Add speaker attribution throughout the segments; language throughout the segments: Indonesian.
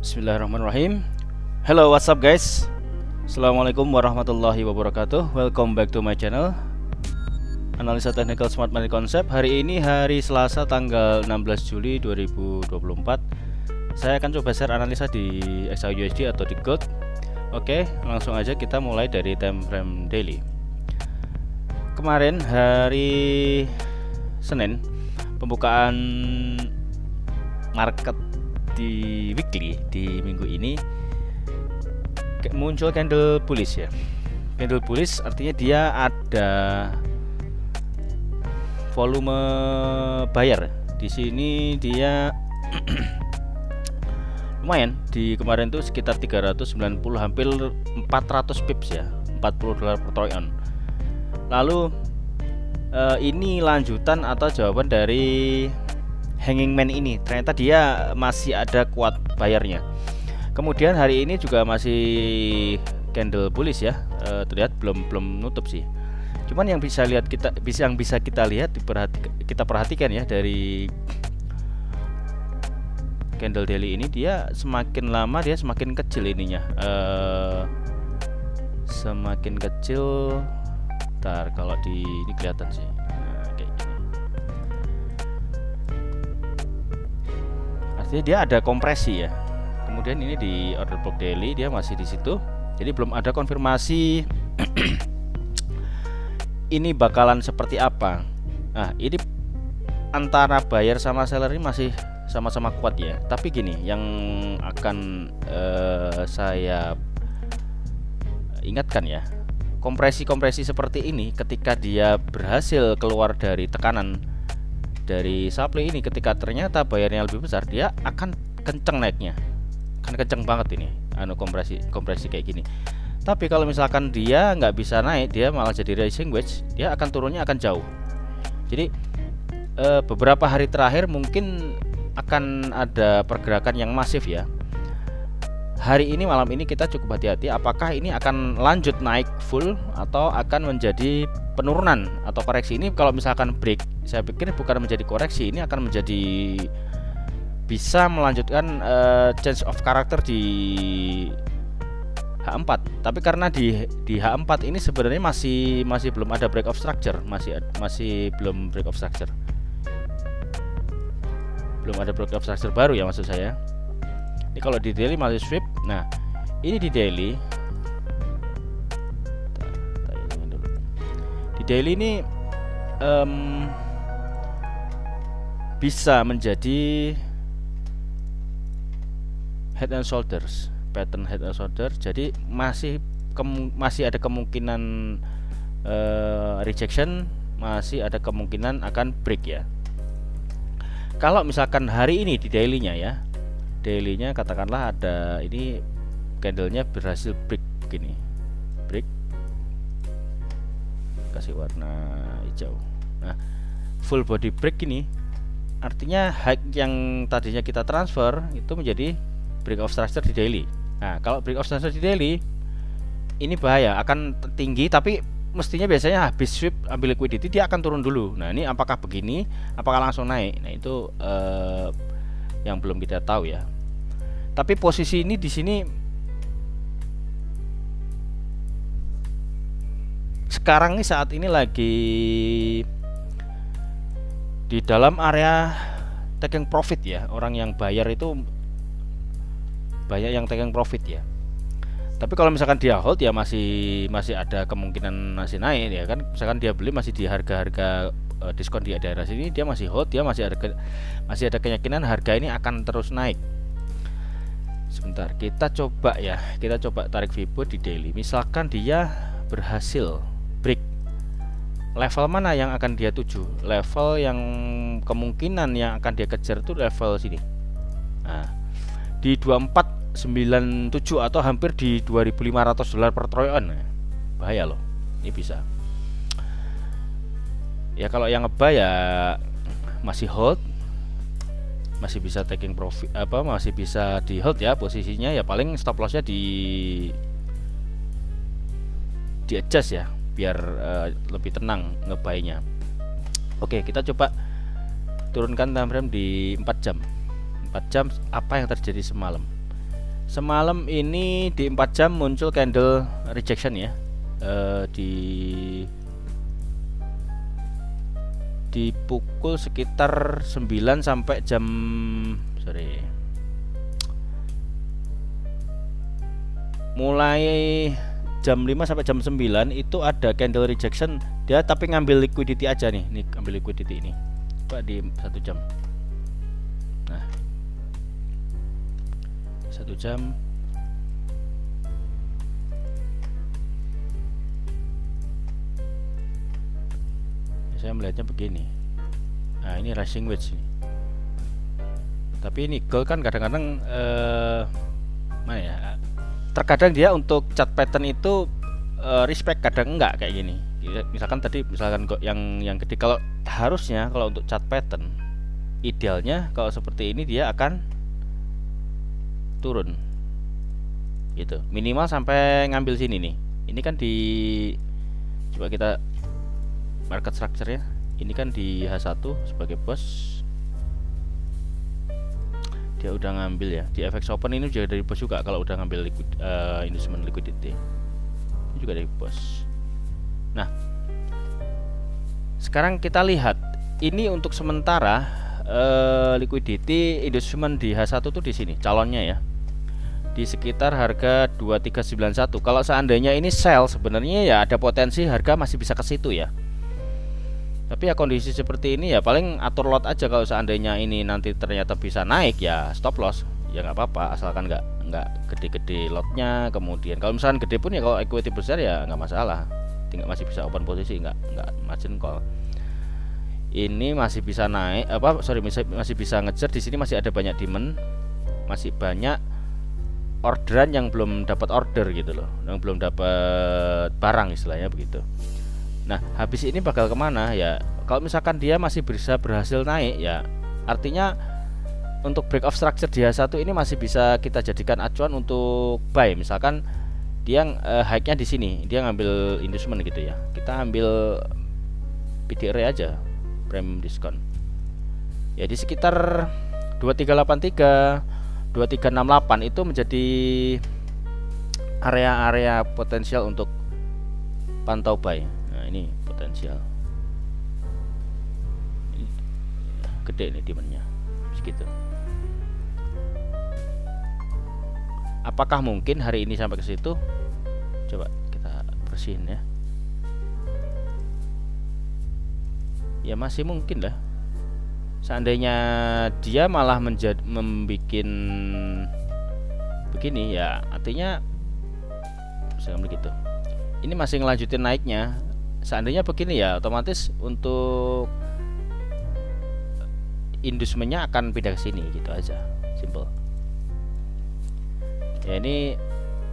Speaker 1: Bismillahirrahmanirrahim. Hello, what's up guys? Assalamualaikum warahmatullahi wabarakatuh. Welcome back to my channel Analisa Technical Smart Money Concept. Hari ini hari Selasa tanggal 16 Juli 2024. Saya akan coba share analisa di XAUUSD atau di Gold. Oke, langsung aja kita mulai dari time frame daily. Kemarin hari Senin, pembukaan market di weekly di minggu ini muncul candle bullish ya. Candle bullish artinya dia ada volume buyer. Di sini dia lumayan, di kemarin tuh sekitar 390, hampir 400 pips ya, $40 per troy ounce. Lalu ini lanjutan atau jawaban dari hanging man ini, ternyata dia masih ada kuat bayarnya. Kemudian hari ini juga masih candle bullish ya, terlihat belum nutup sih. Cuman yang bisa kita lihat kita perhatikan ya, dari candle daily ini dia semakin lama dia semakin kecil ininya, semakin kecil. Ntar kalau ini kelihatan sih, nah, kayak gini. Artinya dia ada kompresi ya. Kemudian ini di order block daily dia masih di situ. Jadi belum ada konfirmasi ini bakalan seperti apa. Nah, ini antara buyer sama seller ini masih sama-sama kuat ya. Tapi gini, yang akan saya ingatkan ya, kompresi-kompresi seperti ini ketika dia berhasil keluar dari tekanan dari supply ini, ketika ternyata bayarnya lebih besar, dia akan kenceng naiknya, akan kenceng banget ini kompresi kayak gini. Tapi kalau misalkan dia nggak bisa naik, dia malah jadi rising wedge, dia akan turunnya akan jauh. Jadi beberapa hari terakhir mungkin akan ada pergerakan yang masif ya. Hari ini, malam ini kita cukup hati-hati apakah ini akan lanjut naik full atau akan menjadi penurunan atau koreksi. Ini kalau misalkan break, saya pikir bukan menjadi koreksi, ini akan menjadi bisa melanjutkan change of character di H4. Tapi karena di H4 ini sebenarnya masih belum ada break of structure, masih belum break of structure. Belum ada break of structure baru ya, maksud saya. Ini kalau di daily masih sweep. Nah, ini di daily. Di daily ini bisa menjadi head and shoulders, pattern head and shoulders. Jadi masih ada kemungkinan rejection, masih ada kemungkinan akan break ya. Kalau misalkan hari ini di daily-nya ya, daily-nya katakanlah ada ini candlenya berhasil break begini, break, kasih warna hijau. Nah, full body break ini artinya high yang tadinya kita transfer itu menjadi break of structure di daily. Nah, kalau break of structure di daily ini bahaya, akan tinggi, tapi mestinya biasanya habis sweep ambil liquidity dia akan turun dulu. Nah, ini apakah begini, apakah langsung naik? Nah, itu yang belum kita tahu ya. Tapi posisi ini di sini sekarang nih, saat ini lagi di dalam area taking profit ya. Orang yang bayar itu banyak yang taking profit ya. Tapi kalau misalkan dia hold ya masih ada kemungkinan masih naik ya kan. Misalkan dia beli masih di harga-harga diskon di daerah sini, dia masih hold, dia masih ada keyakinan harga ini akan terus naik. Sebentar, kita coba tarik Fibo di daily. Misalkan dia berhasil break, level mana yang akan dia tuju? Level yang kemungkinan yang akan dia kejar itu level sini. Nah, di 2497 atau hampir di $2.500 per troy ounce. Bahaya loh, ini bisa. Ya kalau yang ngebuy ya masih hold, masih bisa taking profit, masih bisa di hold ya posisinya ya. Paling stop lossnya di adjust ya, biar lebih tenang ngebuynya. Oke, kita coba turunkan time frame di 4 jam. 4 jam apa yang terjadi semalam. Semalam ini di 4 jam muncul candle rejection ya. Di pukul sekitar 9 sampai jam mulai jam 5 sampai jam 9 itu ada candle rejection dia, tapi ngambil liquidity aja nih. Nih ambil liquidity ini coba di 1 jam. Nah 1 jam saya melihatnya begini. Nah ini rising wedge nih. Tapi ini gold kan kadang-kadang mana ya, terkadang dia untuk chart pattern itu respect, kadang enggak kayak gini. Misalkan tadi yang gede, kalau harusnya kalau untuk chart pattern idealnya kalau seperti ini dia akan turun gitu, minimal sampai ngambil sini nih. Ini kan di, coba kita market structure ya, ini kan di H1 sebagai bos dia udah ngambil ya. Di FX Open ini juga dari bos juga kalau udah ngambil instrument liquidity ini juga dari bos. Nah sekarang kita lihat ini untuk sementara liquidity instrument di H1 tuh di sini calonnya ya, di sekitar harga 2391. Kalau seandainya ini sell sebenarnya ya ada potensi harga masih bisa ke situ ya. Tapi ya kondisi seperti ini ya paling atur lot aja. Kalau seandainya ini nanti ternyata bisa naik ya stop loss ya nggak apa-apa, asalkan nggak gede-gede lotnya. Kemudian kalau misalkan gede pun ya, kalau equity besar ya nggak masalah, tinggal masih bisa open posisi, nggak margin call. Ini masih bisa naik masih bisa ngejar di sini, masih ada banyak demand, masih banyak orderan yang belum dapat order gitu loh, yang belum dapat barang istilahnya begitu. Nah habis ini bakal kemana ya? Kalau misalkan dia masih bisa berhasil naik ya artinya untuk break of structure di H1 ini masih bisa kita jadikan acuan untuk buy. Misalkan dia high-nya di sini, dia ngambil inducement gitu ya, kita ambil PDR aja, premium diskon ya di sekitar 2383 2368 itu menjadi area-area potensial untuk pantau buy. Nah ini potensial, ini gede nih demandnya segitu. Apakah mungkin hari ini sampai ke situ? Coba kita bersihin ya. Ya masih mungkin lah. Seandainya dia malah membikin begini ya artinya misalnya begitu, ini masih ngelanjutin naiknya. Seandainya begini ya otomatis untuk inducementnya akan pindah ke sini gitu aja, simple. Ya ini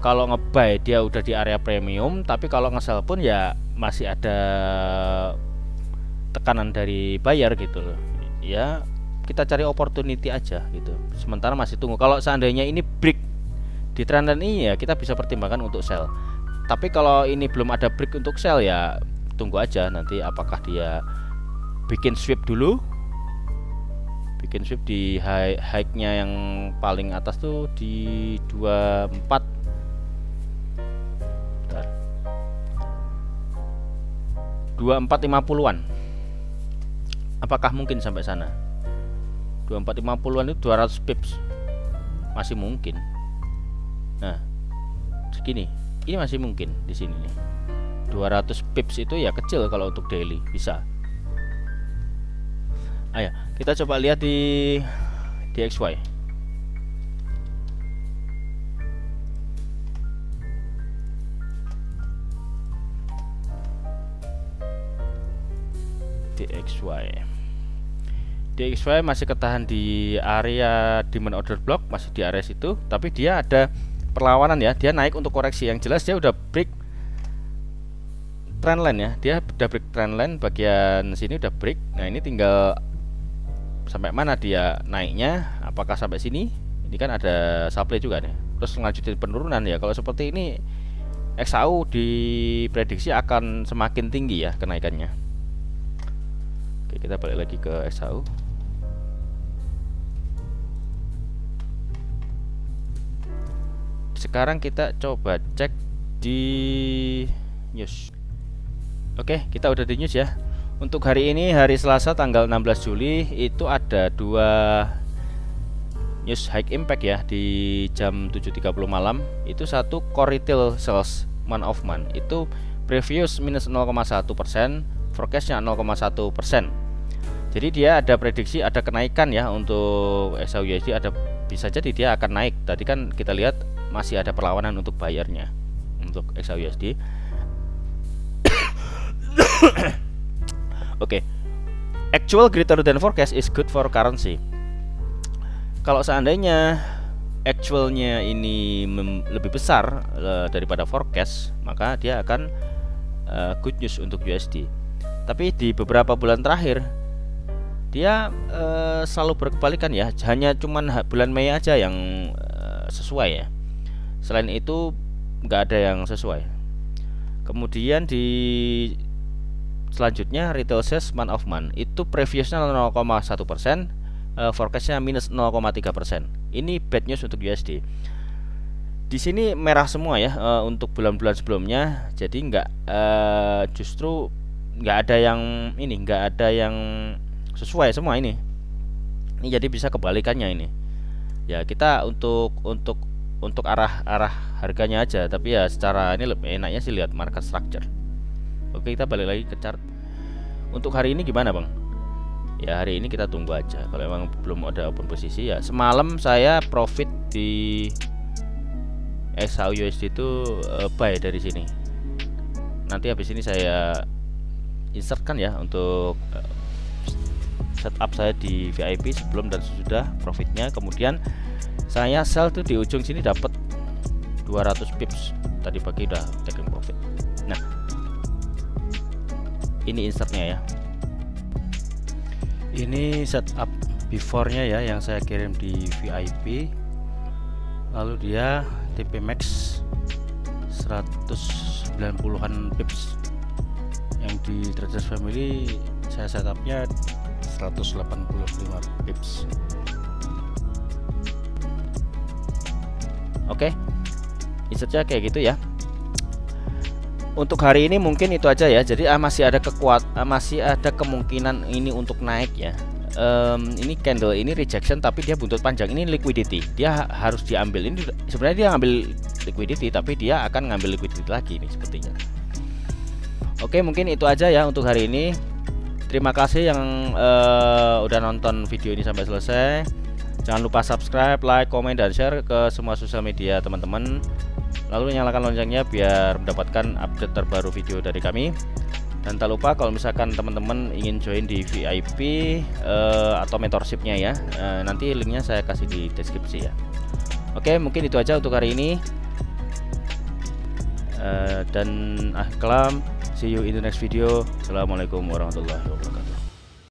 Speaker 1: kalau nge-buy dia udah di area premium, tapi kalau nge-sell pun ya masih ada tekanan dari buyer gitu loh. Ya kita cari opportunity aja gitu. Sementara masih tunggu. Kalau seandainya ini break di trendline ini ya kita bisa pertimbangkan untuk sell. Tapi kalau ini belum ada break untuk sell ya tunggu aja nanti apakah dia bikin sweep dulu. Bikin sweep di high-nya yang paling atas tuh di 24. Bentar. 2450-an. Apakah mungkin sampai sana? 2450-an itu 200 pips. Masih mungkin. Nah, segini. Ini masih mungkin di sini nih. 200 pips itu ya kecil kalau untuk daily, bisa. Ayo, kita coba lihat di DXY. DXY masih ketahan di area demand order block, masih di area situ, tapi dia ada perlawanan ya, dia naik untuk koreksi. Yang jelas dia udah break trendline ya, dia udah break trendline, bagian sini udah break. Nah ini tinggal sampai mana dia naiknya, apakah sampai sini? Ini kan ada supply juga nih, terus lanjutin penurunan ya. Kalau seperti ini XAU diprediksi akan semakin tinggi ya kenaikannya. Oke, kita balik lagi ke XAU. sekarang kita coba cek di news. Oke, kita udah di news ya. Untuk hari ini, hari Selasa tanggal 16 Juli itu ada 2 news high impact ya di jam 7.30 malam. Itu satu core retail sales month of month itu previous minus 0,1%, forecastnya 0,1%. Jadi dia ada prediksi ada kenaikan ya untuk XAUUSD, ada bisa jadi dia akan naik. Tadi kan kita lihat masih ada perlawanan untuk bayarnya untuk XAUUSD. Oke. Actual greater than forecast is good for currency. Kalau seandainya actualnya ini lebih besar daripada forecast, maka dia akan good news untuk USD. Tapi di beberapa bulan terakhir dia selalu berkebalikan ya, hanya cuman bulan Mei aja yang sesuai ya. Selain itu nggak ada yang sesuai. Kemudian di selanjutnya retail sales month of month itu previousnya 0,1%, forecastnya minus 0,3%. Ini bad news untuk USD. Di sini merah semua ya untuk bulan-bulan sebelumnya. Jadi justru nggak ada yang ini, nggak ada yang sesuai semua ini. Ini jadi bisa kebalikannya ini. Ya kita untuk arah harganya aja, tapi ya secara ini lebih enaknya sih lihat market structure. Oke, kita balik lagi ke chart. Untuk hari ini gimana bang? Ya hari ini kita tunggu aja. Kalau emang belum ada open posisi ya. Semalam saya profit di XAUUSD itu buy dari sini. Nanti habis ini saya insertkan ya untuk setup saya di VIP sebelum dan sesudah profitnya. Kemudian saya sell tuh di ujung sini dapat 200 pips. Tadi pagi udah taking profit. Nah, ini insertnya ya. Ini setup before-nya ya yang saya kirim di VIP. Lalu dia TP max 190-an pips. Yang di Traders Family saya setupnya 185 pips. Oke, insertnya kayak gitu ya. Untuk hari ini mungkin itu aja ya. Jadi masih ada kemungkinan ini untuk naik ya. Ini candle ini rejection tapi dia buntut panjang, ini liquidity. Dia harus diambil. Ini sebenarnya dia ngambil liquidity tapi dia akan ngambil liquidity lagi ini sepertinya. Oke, mungkin itu aja ya untuk hari ini. Terima kasih yang udah nonton video ini sampai selesai. Jangan lupa subscribe, like, komen, dan share ke semua sosial media teman-teman. Lalu nyalakan loncengnya biar mendapatkan update terbaru video dari kami. Dan tak lupa kalau misalkan teman-teman ingin join di VIP atau mentorshipnya ya, nanti linknya saya kasih di deskripsi ya. Oke, mungkin itu aja untuk hari ini. Dan kalam. See you in the next video. Assalamualaikum warahmatullahi wabarakatuh.